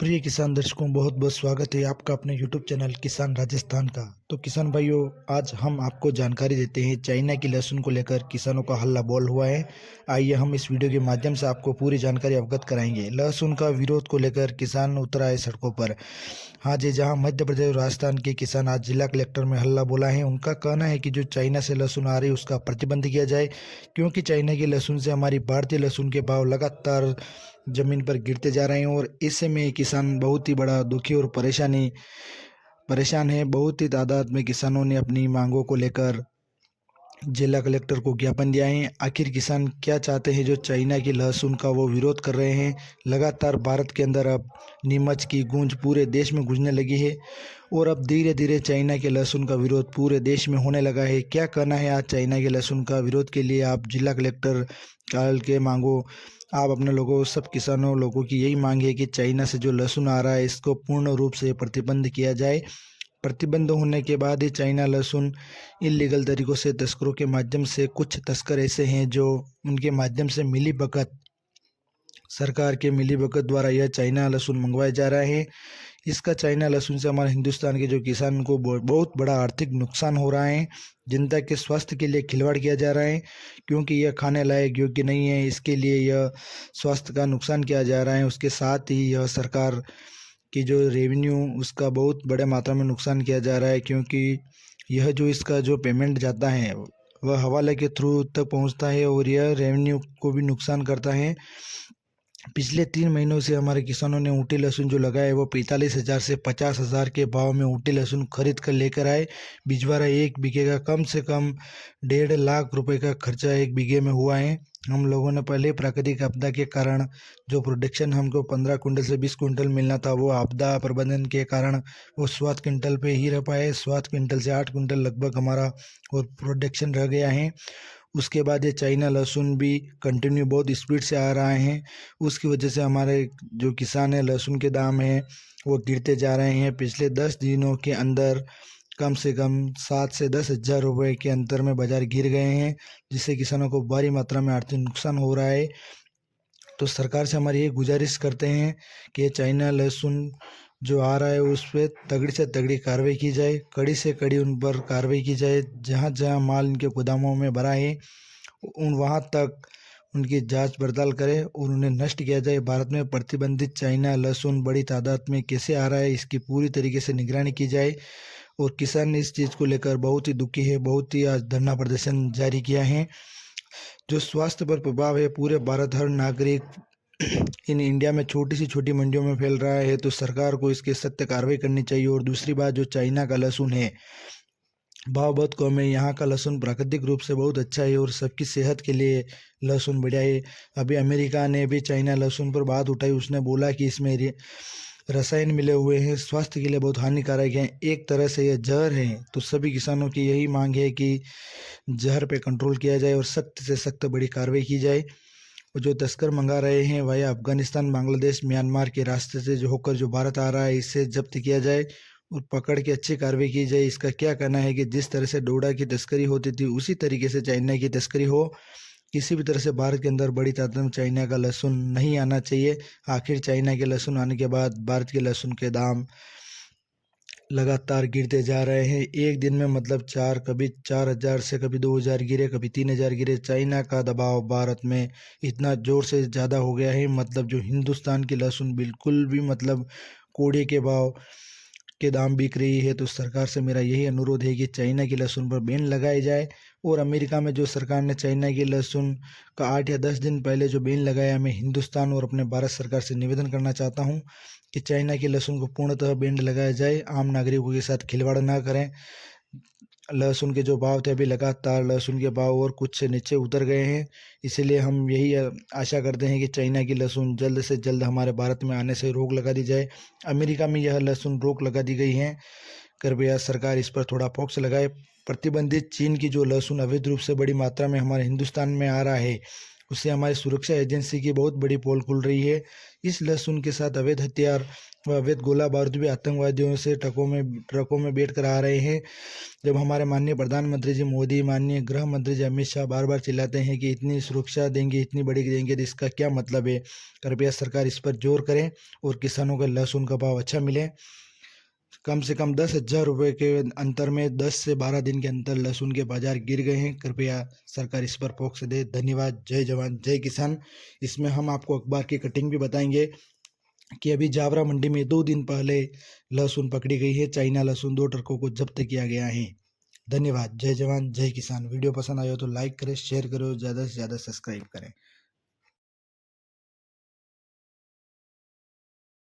प्रिय किसान दर्शकों, बहुत बहुत स्वागत है आपका अपने यूट्यूब चैनल किसान राजस्थान का। तो किसान भाइयों, आज हम आपको जानकारी देते हैं चाइना की लहसुन को लेकर किसानों का हल्ला बोल हुआ है। आइए हम इस वीडियो के माध्यम से आपको पूरी जानकारी अवगत कराएंगे। लहसुन का विरोध को लेकर किसान उतर आए सड़कों पर। हाँ जी, जहां मध्य प्रदेश और राजस्थान के किसान आज जिला कलेक्टर में हल्ला बोला है। उनका कहना है कि जो चाइना से लहसुन आ रही है उसका प्रतिबंध किया जाए, क्योंकि चाइना की लहसुन से हमारी भारतीय लहसुन के भाव लगातार जमीन पर गिरते जा रहे हैं और इससे में किसान बहुत ही बड़ा दुखी और परेशान है। बहुत ही तादाद में किसानों ने अपनी मांगों को लेकर जिला कलेक्टर को ज्ञापन दिया है। आखिर किसान क्या चाहते हैं जो चाइना की लहसुन का वो विरोध कर रहे हैं। लगातार भारत के अंदर अब नीमच की गूंज पूरे देश में गूंजने लगी है और अब धीरे धीरे चाइना के लहसुन का विरोध पूरे देश में होने लगा है। क्या कहना है आज चाइना के लहसुन का विरोध के लिए आप जिला कलेक्टर कार्यालय के मांगो। आप अपने लोगों सब किसानों लोगों की यही मांग है कि चाइना से जो लहसुन आ रहा है इसको पूर्ण रूप से प्रतिबंध किया जाए। प्रतिबंध होने के बाद ही चाइना लहसुन इलीगल तरीकों से तस्करों के माध्यम से, कुछ तस्कर ऐसे हैं जो उनके माध्यम से मिली भगत सरकार के मिली भगत द्वारा यह चाइना लहसुन मंगवाया जा रहा है। इसका चाइना लहसुन से हमारे हिंदुस्तान के जो किसान को बहुत बड़ा आर्थिक नुकसान हो रहा है। जनता के स्वास्थ्य के लिए खिलवाड़ किया जा रहा है, क्योंकि यह खाने लायक योग्य नहीं है। इसके लिए यह स्वास्थ्य का नुकसान किया जा रहा है। उसके साथ ही यह सरकार की जो रेवेन्यू उसका बहुत बड़े मात्रा में नुकसान किया जा रहा है, क्योंकि यह जो इसका जो पेमेंट जाता है वह हवाले के थ्रू तक पहुंचता है और यह रेवेन्यू को भी नुकसान करता है। पिछले 3 महीनों से हमारे किसानों ने ऊटी लहसुन जो लगाया है वो 45,000 से 50,000 के भाव में ऊटी लहसुन खरीद कर लेकर आए। बिजवारा 1 बीघे का कम से कम 1.5 लाख रुपए का खर्चा 1 बीघे में हुआ है। हम लोगों ने पहले प्राकृतिक आपदा के कारण जो प्रोडक्शन हमको 15 कुंटल से 20 कुंटल मिलना था वो आपदा प्रबंधन के कारण वो 7 कुंटल पे ही रह पाए। 7 कुंटल से 8 कुंटल लगभग हमारा और प्रोडक्शन रह गया है। उसके बाद ये चाइना लहसुन भी कंटिन्यू बहुत स्पीड से आ रहा है। उसकी वजह से हमारे जो किसान है लहसुन के दाम हैं वो गिरते जा रहे हैं। पिछले 10 दिनों के अंदर कम से कम 7 से 10 हज़ार रुपये के अंतर में बाजार गिर गए हैं, जिससे किसानों को भारी मात्रा में आर्थिक नुकसान हो रहा है। तो सरकार से हमारी ये गुजारिश करते हैं कि ये चाइना लहसुन जो आ रहा है उस पर तगड़ी से तगड़ी कार्रवाई की जाए, कड़ी से कड़ी उन पर कार्रवाई की जाए। जहाँ जहाँ माल इनके गोदामों में भरा है उन वहाँ तक उनकी जांच पड़ताल करें और उन्हें नष्ट किया जाए। भारत में प्रतिबंधित चाइना लहसुन बड़ी तादाद में कैसे आ रहा है इसकी पूरी तरीके से निगरानी की जाए। और किसान इस चीज़ को लेकर बहुत ही दुखी है, बहुत ही आज धरना प्रदर्शन जारी किया है। जो स्वास्थ्य पर प्रभाव है पूरे भारत, हर नागरिक इन इंडिया में छोटी सी छोटी मंडियों में फैल रहा है, तो सरकार को इसके सख्त कार्रवाई करनी चाहिए। और दूसरी बात, जो चाइना का लहसुन है भाव बहुत कम है। यहाँ का लहसुन प्राकृतिक रूप से बहुत अच्छा है और सबकी सेहत के लिए लहसुन बढ़िया है। अभी अमेरिका ने भी चाइना लहसुन पर बात उठाई। उसने बोला कि इसमें रसायन मिले हुए हैं, स्वास्थ्य के लिए बहुत हानिकारक हैं, एक तरह से यह जहर है। तो सभी किसानों की यही मांग है कि जहर पे कंट्रोल किया जाए और सख्त से सख्त बड़ी कार्रवाई की जाए। और जो तस्कर मंगा रहे हैं वाया अफगानिस्तान, बांग्लादेश, म्यांमार के रास्ते से जो होकर जो भारत आ रहा है, इसे जब्त किया जाए और पकड़ के अच्छी कार्रवाई की जाए। इसका क्या कहना है कि जिस तरह से डोडा की तस्करी होती थी उसी तरीके से चाइना की तस्करी हो। किसी भी तरह से भारत के अंदर बड़ी तादाद में चाइना का लहसुन नहीं आना चाहिए। आखिर चाइना के लहसुन आने के बाद भारत के लहसुन के दाम लगातार गिरते जा रहे हैं। एक दिन में मतलब कभी 4,000 से कभी 2,000 गिरे, कभी 3,000 गिरे। चाइना का दबाव भारत में इतना ज़ोर से ज़्यादा हो गया है, मतलब जो हिंदुस्तान की लहसुन बिल्कुल भी मतलब कोड़े के भाव के दाम बिक रही है। तो सरकार से मेरा यही अनुरोध है कि चाइना की लहसुन पर बैन लगाई जाए। और अमेरिका में जो सरकार ने चाइना की लहसुन का 8 या 10 दिन पहले जो बैन लगाया, मैं हिंदुस्तान और अपने भारत सरकार से निवेदन करना चाहता हूं कि चाइना की लहसुन को पूर्णतः बैन लगाया जाए। आम नागरिकों के साथ खिलवाड़ ना करें। लहसुन के जो भाव थे अभी लगातार लहसुन के भाव और कुछ से नीचे उतर गए हैं। इसीलिए हम यही आशा करते हैं कि चाइना की लहसुन जल्द से जल्द हमारे भारत में आने से रोक लगा दी जाए। अमेरिका में यह लहसुन रोक लगा दी गई है, कृपया सरकार इस पर थोड़ा फोकस लगाए। प्रतिबंधित चीन की जो लहसुन अवैध रूप से बड़ी मात्रा में हमारे हिंदुस्तान में आ रहा है उससे हमारी सुरक्षा एजेंसी की बहुत बड़ी पोल खुल रही है। इस लहसुन के साथ अवैध हथियार व अवैध गोला बारूद भी आतंकवादियों से ट्रकों में बैठ कर आ रहे हैं। जब हमारे माननीय प्रधानमंत्री जी मोदी, माननीय गृह मंत्री जी अमित शाह बार बार चिल्लाते हैं कि इतनी सुरक्षा देंगे, इतनी बड़ी देंगे, तो इसका क्या मतलब है? कृपया सरकार इस पर जोर करें और किसानों को लहसुन का भाव अच्छा मिले। कम से कम 10,000 रुपये के अंतर में 10 से 12 दिन के अंतर लहसुन के बाजार गिर गए हैं। कृपया सरकार इस पर फोकस दे। धन्यवाद। जय जवान जय किसान। इसमें हम आपको अखबार की कटिंग भी बताएंगे कि अभी जावरा मंडी में 2 दिन पहले लहसुन पकड़ी गई है। चाइना लहसुन 2 ट्रकों को जब्त किया गया है। धन्यवाद। जय जवान जय किसान। वीडियो पसंद आया हो तो लाइक करें, शेयर करें और ज़्यादा से ज़्यादा सब्सक्राइब करें।